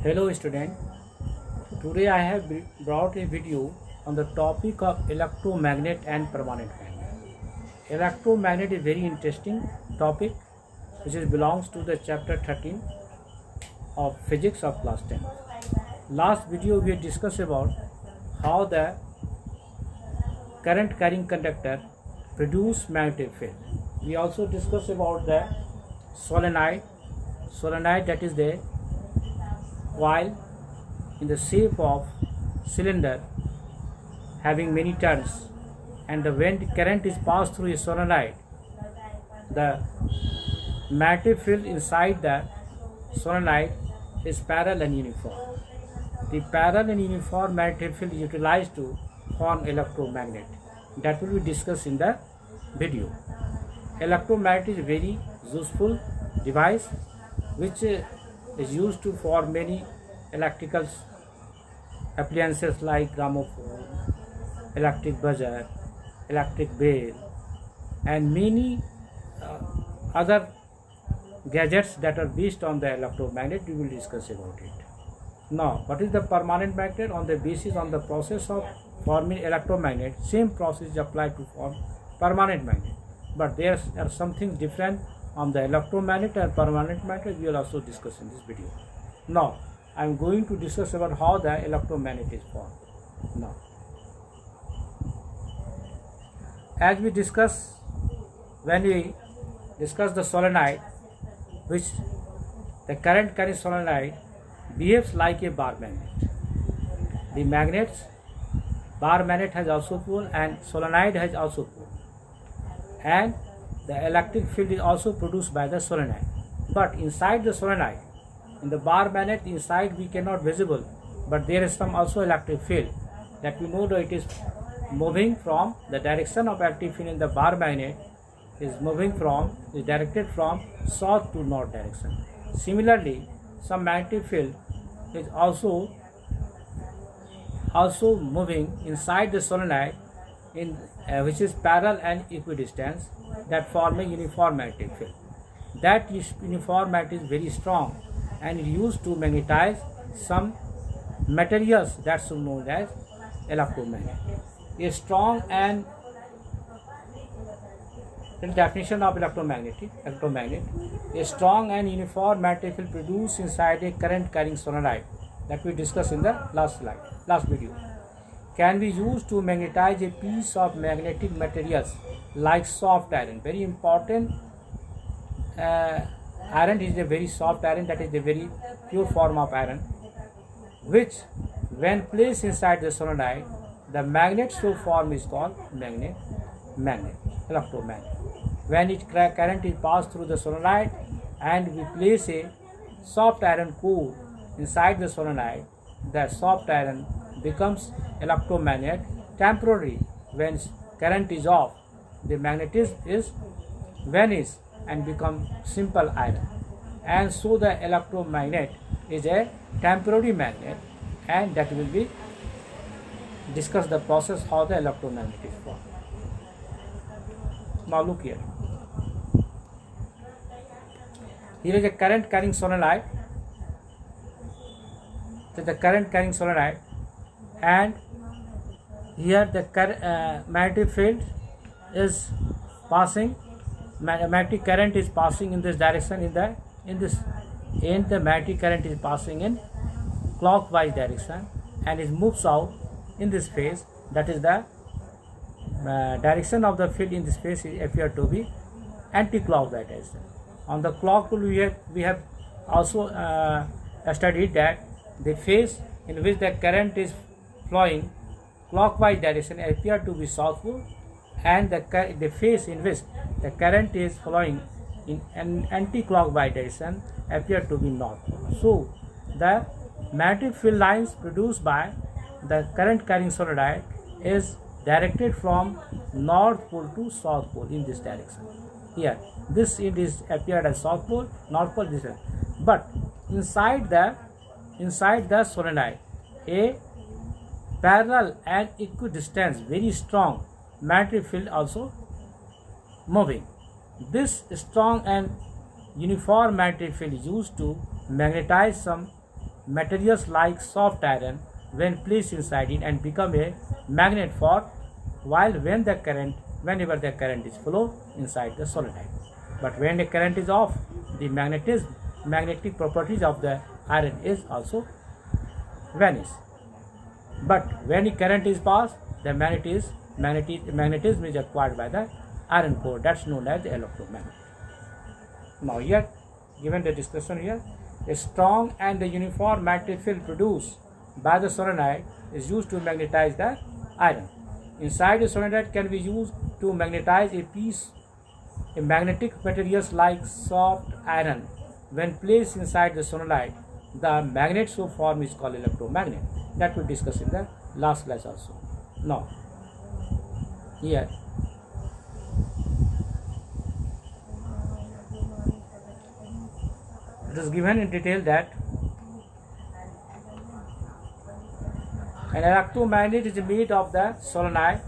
Hello student, today I have brought a video on the topic of electromagnet and permanent magnet. Electromagnet is very interesting topic which belongs to the chapter 13 of physics of class 10. Last video we discussed about how the current carrying conductor produce magnetic field. We also discussed about the solenoid that is the coil in the shape of cylinder having many turns, and when the current is passed through a solenoid, the magnetic field inside the solenoid is parallel and uniform. The parallel and uniform magnetic field is utilized to form electromagnet. That will be discussed in the video. Electromagnet is a very useful device which is used to for many electrical appliances like gramophone, electric buzzer, electric bell, and many other gadgets that are based on the electromagnet. We will discuss about it. Now, what is the permanent magnet? On the basis on the process of forming electromagnet, same process is applied to form permanent magnet, but there are something different on the electromagnet and permanent magnet. We will also discuss in this video. Now I am going to discuss about how the electromagnet is formed. Now, as we discuss when we discuss the solenoid, which the current carrying solenoid behaves like a bar magnet. The magnets, bar magnet has also pole and solenoid has also pole, and the electric field is also produced by the solenoid. But inside the solenoid, in the bar magnet inside we cannot visible, but there is some also electric field that we know that it is moving from the direction of electric field in the bar magnet is directed from south to north direction. Similarly, some magnetic field is also moving inside the solenoid in which is parallel and equidistant, that form a uniform magnetic field. That uniform magnet is very strong and it used to magnetize some materials that's known as electromagnet. A strong and the definition of electromagnet, a strong and uniform magnetic field produced inside a current carrying solenoid that we discussed in the last video can be used to magnetize a piece of magnetic materials like soft iron. Very important. Iron is a very soft iron, that is a very pure form of iron, which when placed inside the solenoid, the magnet so form is called electromagnet. When its current is passed through the solenoid and we place a soft iron core inside the solenoid, the soft iron becomes electromagnet temporarily. When current is off, the magnetism is vanished and become simple iron, and so the electromagnet is a temporary magnet, and that will be discuss the process how the electromagnet is formed. Now look here. Here is a current carrying solenoid. So the current carrying solenoid, and here the magnetic field is passing. Magnetic current is passing in this direction. The magnetic current is passing in clockwise direction and it moves out in this phase. That is the direction of the field in this phase appear to be anti-clockwise direction. On the clock rule, we have also studied that the phase in which the current is flowing clockwise direction appear to be south pole, and the phase in which the current is flowing in an anti-clockwise direction appear to be north pole. So the magnetic field lines produced by the current carrying solenoid is directed from north pole to south pole in this direction. Here this it is appeared as south pole, north pole this way. But inside the solenoid, a parallel and equidistant very strong magnetic field also moving. This strong and uniform magnetic field is used to magnetize some materials like soft iron when placed inside it and become a magnet for while whenever the current is flow inside the solenoid. But when the current is off, the magnetic properties of the iron is also vanish. But when the current is passed, the magnetism is acquired by the iron core. That's known as the electromagnet. Now here, given the discussion here, a strong and a uniform magnetic field produced by the solenoid is used to magnetize the iron. Inside the solenoid can be used to magnetize a magnetic materials like soft iron. When placed inside the solenoid, the magnet so formed is called electromagnet. That we discussed in the last class also. Now, here it is given in detail that an electromagnet is made of the solenoid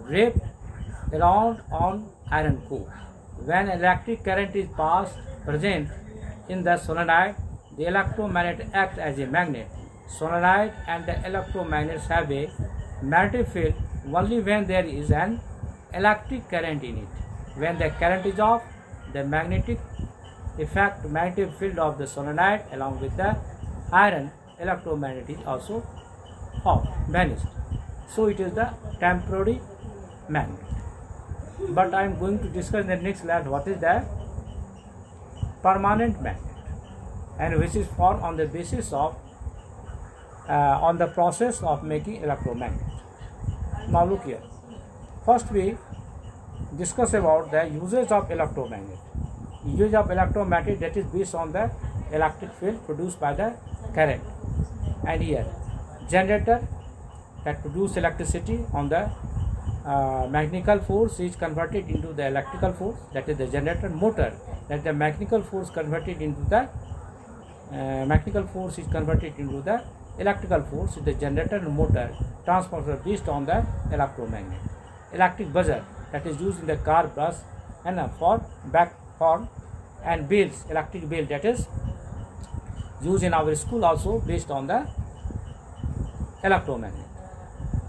wrapped around on iron core. When electric current is present in the solenoid, the electromagnet acts as a magnet. Solenoid and the electromagnets have a magnetic field only when there is an electric current in it. When the current is off, the magnetic field of the solenoid along with the iron electromagnet is also off, vanished. So it is the temporary magnet. But I am going to discuss in the next class what is the permanent magnet, and which is formed on the basis of on the process of making electromagnet. Now look here. First we discuss about the uses of electromagnet. Use of electromagnet, that is based on the electric field produced by the current. And here generator that produce electricity on the mechanical force is converted into the electrical force, that is the generator. Motor, that the mechanical force converted into the electrical force is the generator. And motor transformer based on the electromagnet. Electric buzzer, that is used in the car bus and for back horn, and bells, electric bell, that is used in our school also based on the electromagnet.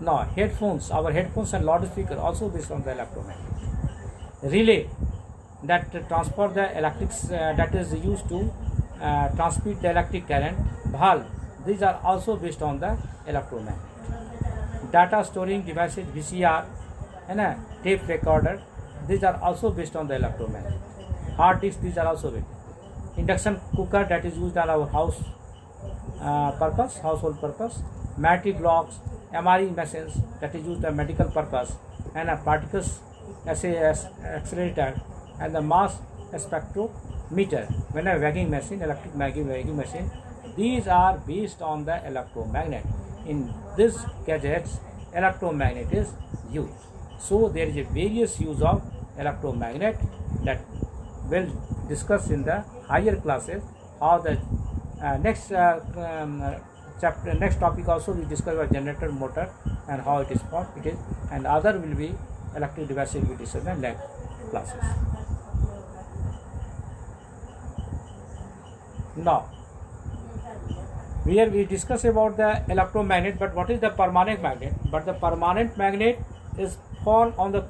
Now headphones, our headphones and loudspeaker also based on the electromagnet. Relay, that transfer the electrics, that is used to transmit the electric current. Valve, these are also based on the electromagnet. Data storing devices, VCR and tape recorder, these are also based on the electromagnet. Hard disk, these are also based. Induction cooker, that is used on our household purpose. Magnetic locks, MRE machines, that is used for medical purpose, and a particles SAS accelerator, and the mass spectrometer, when a weighing machine, electric weighing machine, these are based on the electromagnet. In these gadgets, electromagnet is used. So there is a various use of electromagnet that will discuss in the higher classes. How the next topic also we discuss about generator, motor, and how it is formed. And other will be electric devices we discuss in the classes. Now here we discuss about the electromagnet, but what is the permanent magnet? But the permanent magnet is formed on the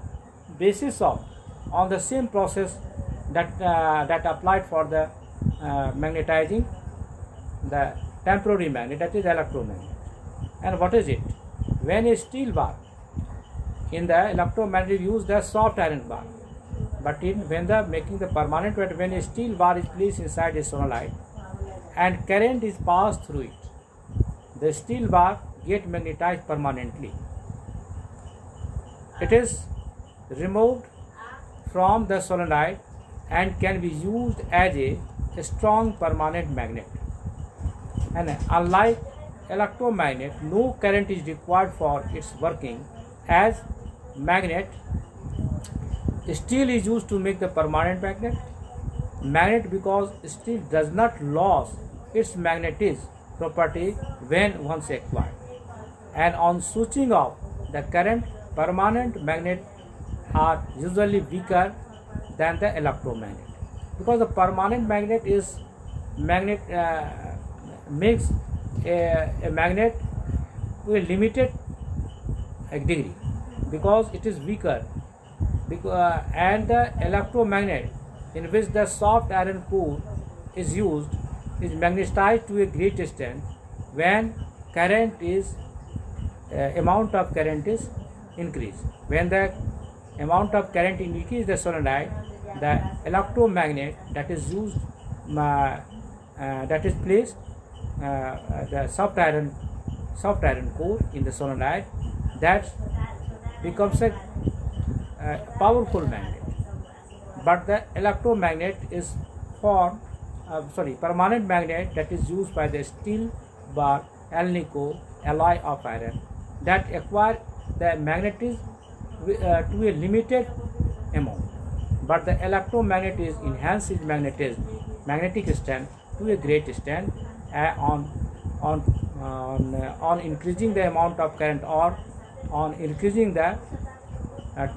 basis of on the same process that applied for the magnetizing the temporary magnet, that is electromagnet. And what is it? When a steel bar in the electromagnet use the soft iron bar, but when the making the permanent magnet, when a steel bar is placed inside a solenoid and current is passed through it, the steel bar get magnetized permanently. It is removed from the solenoid and can be used as a strong permanent magnet. And unlike electromagnet, no current is required for its working. As magnet, steel is used to make the permanent magnet because steel does not lose its magnetism property when once acquired. And on switching off the current, permanent magnet are usually weaker than the electromagnet, because the permanent magnet is makes a magnet to a limited degree because it is weaker, and the electromagnet in which the soft iron core is used is magnetized to a great extent when amount of current is increased. When the amount of current increases the solenoid, the electromagnet that is used that is placed the soft iron core in the solenoid, that becomes a powerful magnet. But the electromagnet is permanent magnet that is used by the steel bar alnico alloy of iron that acquire the magnetism to a limited amount. But the electromagnet is enhanced its magnetic strength to a great extent on increasing the amount of current or on increasing the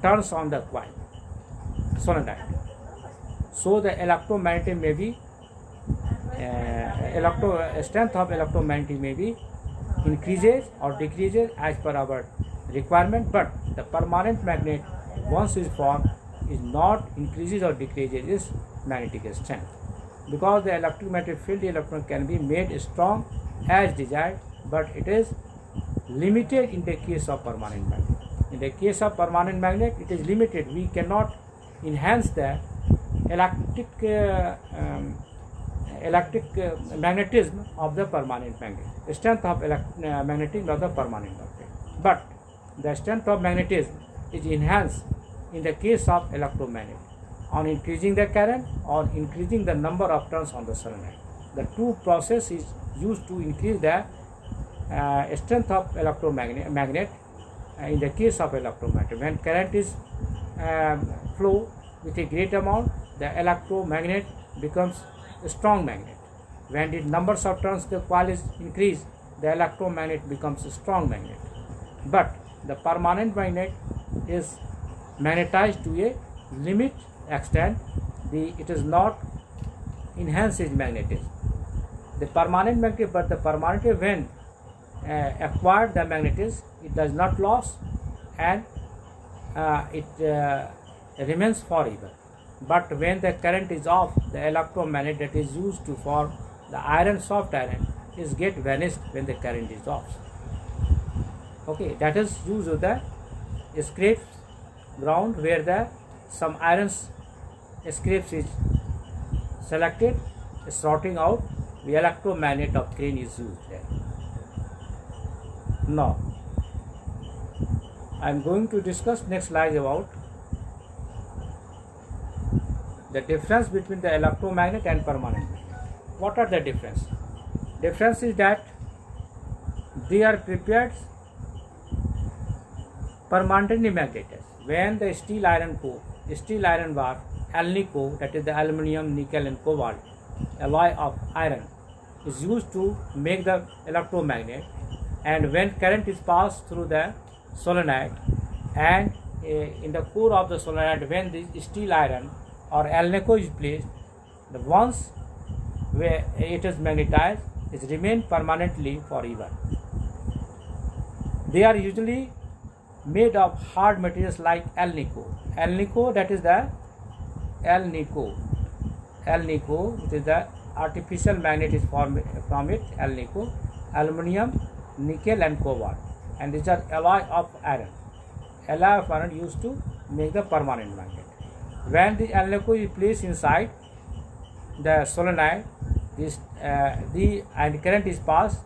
turns on the coil solenoid. So the electromagnetic may be strength of electromagnetic may be increases or decreases as per our requirement, but the permanent magnet once is formed is not increases or decreases its magnetic strength, because the electromagnetic field electron can be made strong as desired, but it is limited in the case of permanent magnet. In the case of permanent magnet, it is limited. We cannot enhance the electric magnetism of the permanent magnet, strength of magnetism of the permanent magnet. But the strength of magnetism is enhanced in the case of electromagnet on increasing the current or increasing the number of turns on the solenoid. The two process is used to increase the strength of electromagnet in the case of electromagnet. When current is flow with a great amount, the electromagnet becomes a strong magnet. When the numbers of turns the coil is increased, the electromagnet becomes a strong magnet. But the permanent magnet is magnetized to a limit extent. It is not enhanced its magnetism. The permanent magnet, but the permanent when acquired the magnetism, it does not lose and it remains forever. But when the current is off, the electromagnet that is used to form the iron, soft iron, is get vanished when the current is off. Okay, that is used of the scrapes ground where the some iron scrapes is selected, sorting out, the electromagnet of crane is used there. Now, I am going to discuss next slide about the difference between the electromagnet and permanent magnet. What are the difference? Difference is that they are prepared permanently magnetic. When the steel iron bar, alnico, that is the aluminum, nickel and cobalt alloy of iron, is used to make the electromagnet, and when current is passed through the solenoid and in the core of the solenoid, when the steel iron or alnico is placed, the once where it is magnetized, it remains permanently forever. They are usually made of hard materials like alnico. Alnico, that is the alnico, it is the artificial magnet is formed from it, alnico, aluminum, nickel and cobalt, and these are alloy of iron. Alloy of iron used to make the permanent magnet. When the alnico is placed inside the solenoid, and current is passed,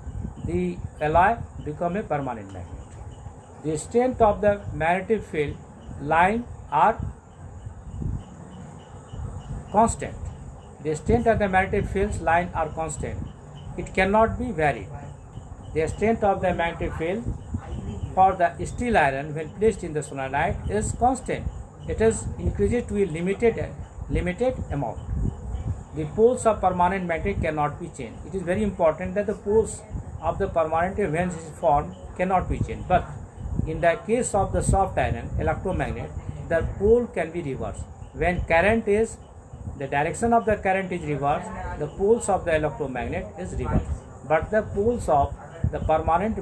the alloy become a permanent magnet. The strength of the magnetic field line are constant. The strength of the magnetic field line are constant. It cannot be varied. The strength of the magnetic field for the steel iron when placed in the solenoid is constant. It is increased to a limited amount. The poles of permanent magnet cannot be changed. It is very important that the poles of the permanent when it is formed cannot be changed. But in the case of the soft iron electromagnet, the pole can be reversed. When current is, the direction of the current is reversed, the poles of the electromagnet is reversed. but the poles of the permanent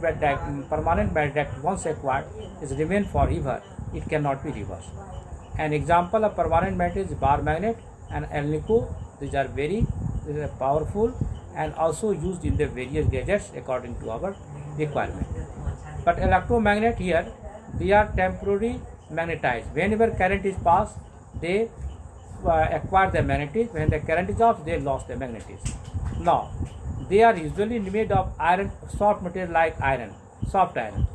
magnet once acquired is remain forever. It cannot be reversed. An example of permanent magnet is bar magnet and alnico. These are very powerful and also used in the various gadgets according to our requirement. But electromagnet here, they are temporarily magnetized. Whenever current is passed, they acquire the magnetism. When the current is off, they lost the magnetism. Now, they are usually made of iron, soft material like iron, soft iron.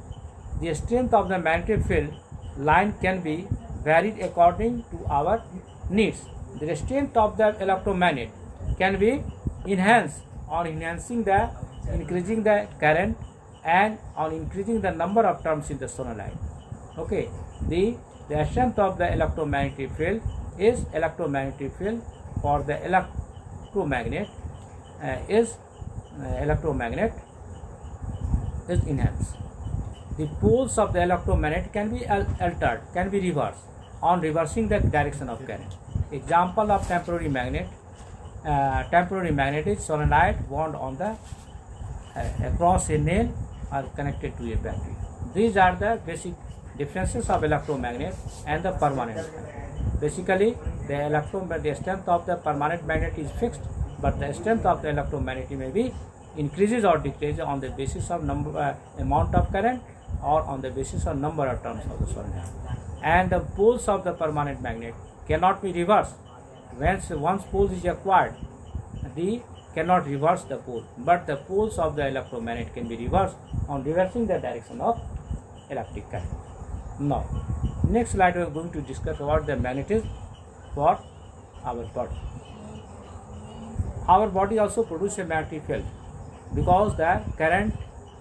The strength of the magnetic field line can be varied according to our needs. The strength of the electromagnet can be enhanced on increasing the current and on increasing the number of turns in the solenoid. Okay, the strength of the electromagnetic field is for the electromagnet is enhanced. The poles of the electromagnet can be altered, can be reversed on reversing the direction of current. Example of temporary magnet is solenoid wound on the across a nail or connected to a battery. These are the basic differences of electromagnet and the permanent magnet. Basically, the strength of the permanent magnet is fixed, but the strength of the electromagnet may be increases or decreases on the basis of amount of current or on the basis of number of turns of the solenoid. And the poles of the permanent magnet cannot be reversed. Once pole is acquired, they cannot reverse the pole, but the poles of the electromagnet can be reversed on reversing the direction of electric current. Now, next slide we are going to discuss about the magnetism for our body. Our body also produces a magnetic field because the current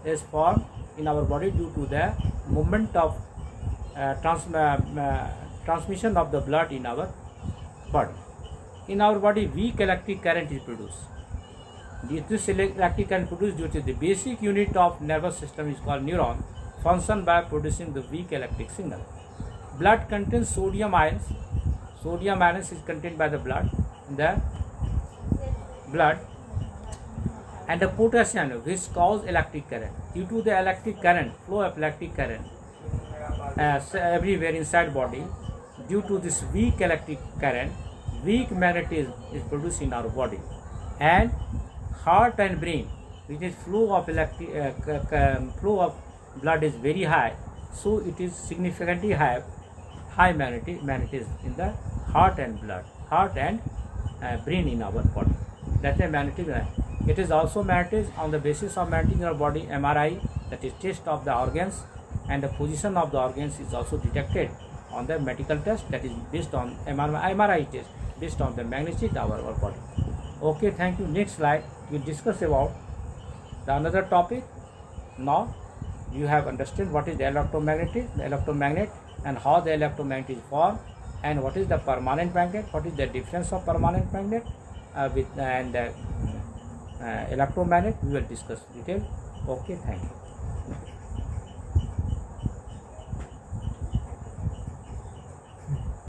is formed in our body due to the movement of transmission of the blood in our body. In our body, weak electric current is produced. This electric current produced due to the basic unit of nervous system is called neuron, function by producing the weak electric signal. Blood contains sodium ions. Sodium ions is contained by the blood, and the potassium which cause electric current. Due to the electric current, flow of electric current everywhere inside body, due to this weak electric current, weak magnetism is produced in our body, and heart and brain, which is flow of blood is very high, so it is significantly high magnetism in the heart and brain in our body. That's a magnetism. It is also magnetism on the basis of magnetism in our body. MRI, that is test of the organs, and the position of the organs is also detected on the medical test, that is based on MRI test based on the magnetic of our body. Okay, thank you. Next slide we will discuss about the another topic. Now you have understood what is the electromagnet and how the electromagnet is formed, and what is the permanent magnet, what is the difference of permanent magnet electromagnet. We will discuss detail. Okay, thank you.